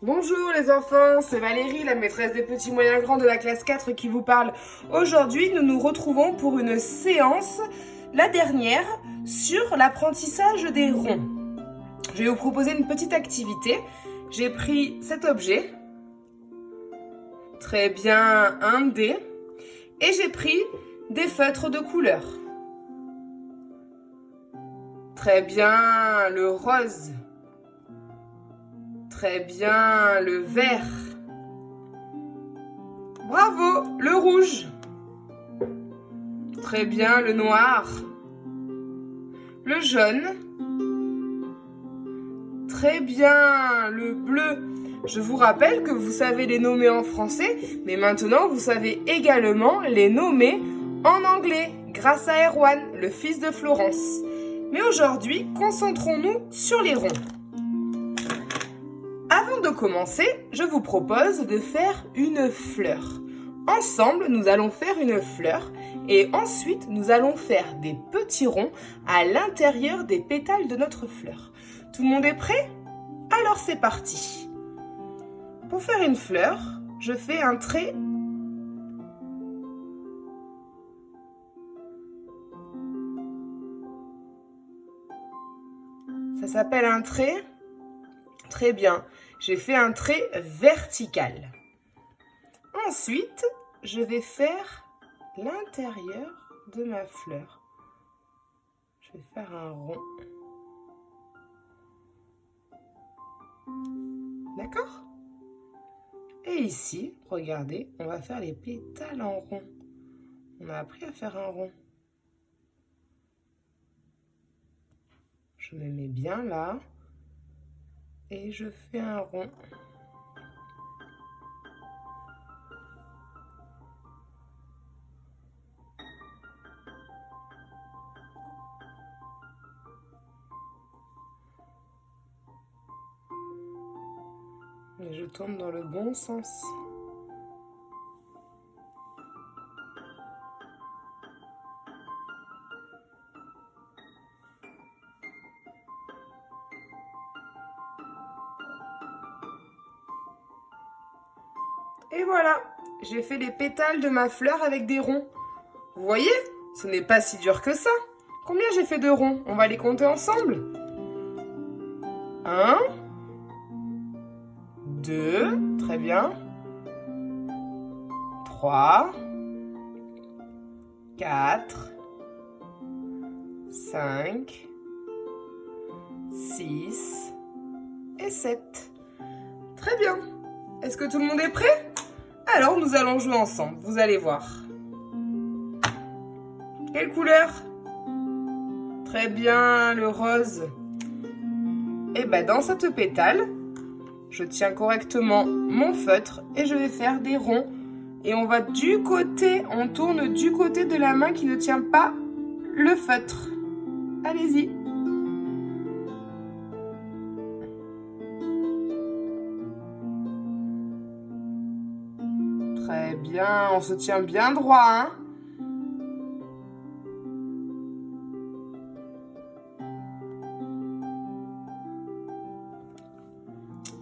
Bonjour les enfants, c'est Valérie, la maîtresse des petits moyens grands de la classe 4 qui vous parle. Aujourd'hui, nous nous retrouvons pour une séance, la dernière, sur l'apprentissage des ronds. Je vais vous proposer une petite activité. J'ai pris cet objet, très bien un dé, et j'ai pris des feutres de couleur. Très bien le rose. Très bien, le vert. Bravo, le rouge. Très bien, le noir. Le jaune. Très bien, le bleu. Je vous rappelle que vous savez les nommer en français, mais maintenant vous savez également les nommer en anglais, grâce à Erwan, le fils de Florence. Mais aujourd'hui, concentrons-nous sur les ronds. Avant de commencer, je vous propose de faire une fleur. Ensemble, nous allons faire une fleur et ensuite, nous allons faire des petits ronds à l'intérieur des pétales de notre fleur. Tout le monde est prêt? Alors c'est parti. Pour faire une fleur, je fais un trait. Ça s'appelle un trait. Très bien. J'ai fait un trait vertical. Ensuite, je vais faire l'intérieur de ma fleur. Je vais faire un rond. D'accord? Et ici, regardez, on va faire les pétales en rond. On a appris à faire un rond. Je me mets bien là. Et je fais un rond. Et je tourne dans le bon sens. Et voilà, j'ai fait les pétales de ma fleur avec des ronds. Vous voyez, ce n'est pas si dur que ça. Combien j'ai fait de ronds? On va les compter ensemble. 1, 2, très bien. 3, 4, 5, 6 et 7. Très bien. Est-ce que tout le monde est prêt? Alors nous allons jouer ensemble, vous allez voir. Quelle couleur? Très bien, le rose. Et bien dans cette pétale, je tiens correctement mon feutre et je vais faire des ronds. Et on va du côté, on tourne du côté de la main qui ne tient pas le feutre. Allez-y. Très bien, on se tient bien droit, hein?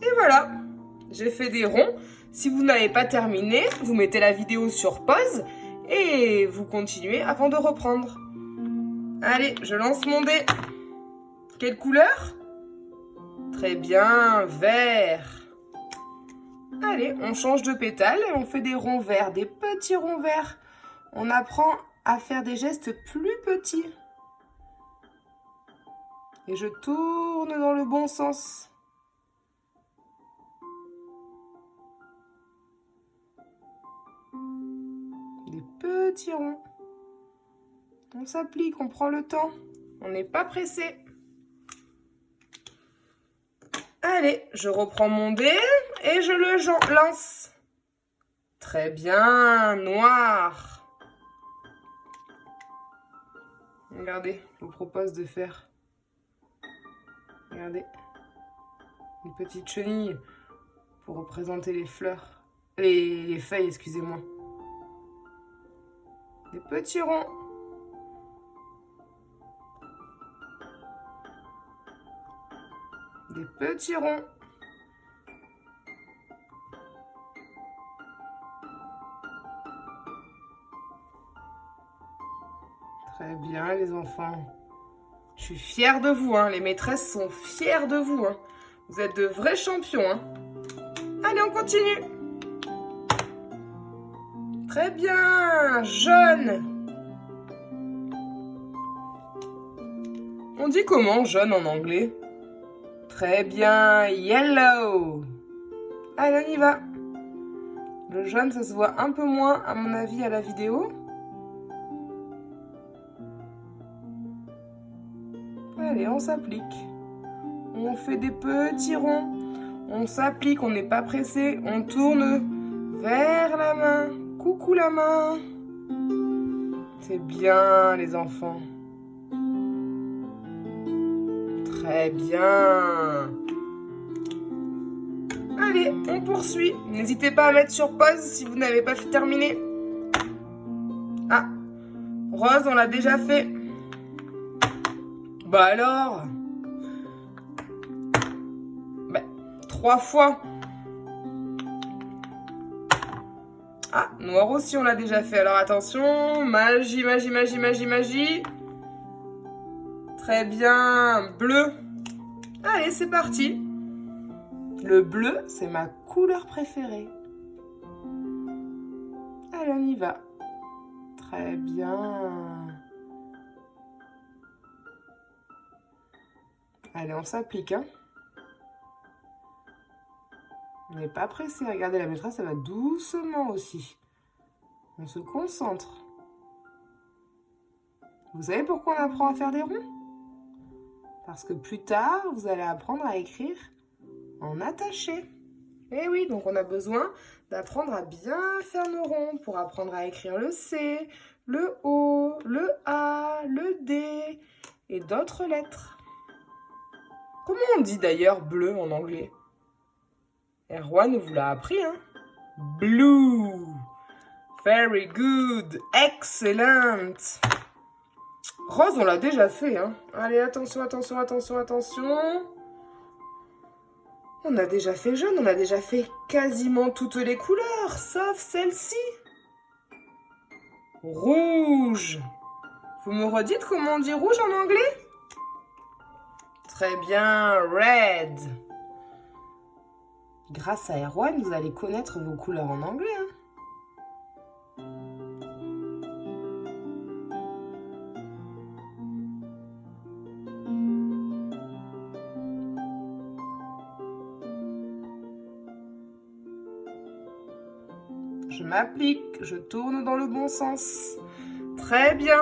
Et voilà, j'ai fait des ronds. Si vous n'avez pas terminé, vous mettez la vidéo sur pause et vous continuez avant de reprendre. Allez, je lance mon dé. Quelle couleur? Très bien, vert. Allez, on change de pétale et on fait des ronds verts, des petits ronds verts. On apprend à faire des gestes plus petits. Et je tourne dans le bon sens. Des petits ronds. On s'applique, on prend le temps. On n'est pas pressé. Allez, je reprends mon dé et je le lance. Très bien, noir. Regardez, je vous propose de faire, regardez, une petite chenille pour représenter les fleurs, les feuilles, excusez-moi. Des petits ronds. Des petits ronds. Très bien, les enfants. Je suis fière de vous, hein. Les maîtresses sont fières de vous, hein. Vous êtes de vrais champions, hein. Allez, on continue. Très bien, jaune. On dit comment jaune en anglais? Très bien, yellow. Allez, on y va. Le jaune, ça se voit un peu moins, à mon avis, à la vidéo. Allez, on s'applique. On fait des petits ronds. On s'applique, on n'est pas pressé. On tourne vers la main. Coucou la main. C'est bien, les enfants. Très bien. Allez, on poursuit. N'hésitez pas à mettre sur pause si vous n'avez pas terminé. Ah, rose, on l'a déjà fait. Bah alors 3 fois. Ah, noir aussi, on l'a déjà fait. Alors attention, magie, magie, magie, magie, magie. Très bien, bleu. Allez, c'est parti. Le bleu, c'est ma couleur préférée. Allez, on y va. Très bien. Allez, on s'applique, hein. On n'est pas pressé. Regardez, la maîtresse, ça va doucement aussi. On se concentre. Vous savez pourquoi on apprend à faire des ronds? Parce que plus tard, vous allez apprendre à écrire en attaché. Et oui, donc on a besoin d'apprendre à bien faire nos ronds pour apprendre à écrire le C, le O, le A, le D et d'autres lettres. Comment on dit d'ailleurs bleu en anglais? Erwan vous l'a appris, hein? Blue. Very good. Excellent. Rose, on l'a déjà fait, hein? Allez, attention, attention, attention, attention. On a déjà fait jaune, on a déjà fait quasiment toutes les couleurs, sauf celle-ci. Rouge. Vous me redites comment on dit rouge en anglais? Très bien, red. Grâce à Erwan, vous allez connaître vos couleurs en anglais, hein? Je m'applique, je tourne dans le bon sens. Très bien.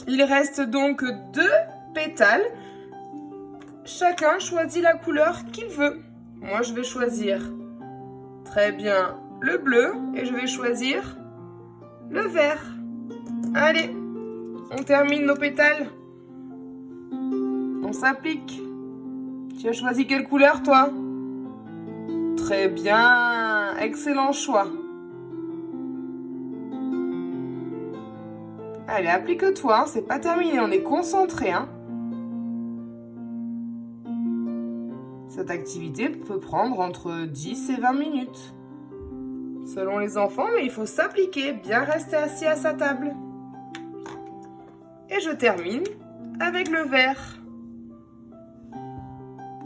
Il reste donc 2 pétales. Chacun choisit la couleur qu'il veut. Moi, je vais choisir, très bien, le bleu et je vais choisir le vert. Allez, on termine nos pétales. On s'applique. Tu as choisi quelle couleur, toi? Très bien, excellent choix. Allez, applique-toi, hein, c'est pas terminé, on est concentré, hein. Cette activité peut prendre entre 10 et 20 minutes. Selon les enfants, mais il faut s'appliquer, bien rester assis à sa table. Et je termine avec le vert.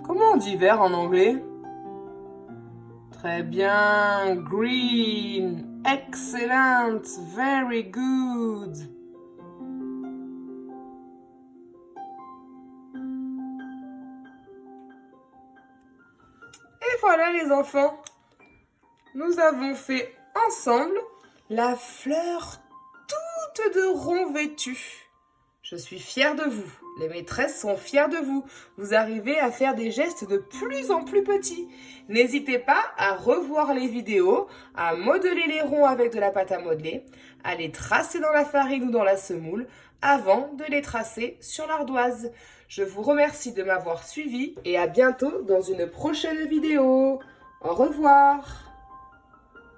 Comment on dit vert en anglais? Très bien, green, excellent, very good. Et voilà les enfants, nous avons fait ensemble la fleur toute de rond vêtue. Je suis fière de vous, les maîtresses sont fières de vous. Vous arrivez à faire des gestes de plus en plus petits. N'hésitez pas à revoir les vidéos, à modeler les ronds avec de la pâte à modeler, à les tracer dans la farine ou dans la semoule avant de les tracer sur l'ardoise. Je vous remercie de m'avoir suivi et à bientôt dans une prochaine vidéo. Au revoir.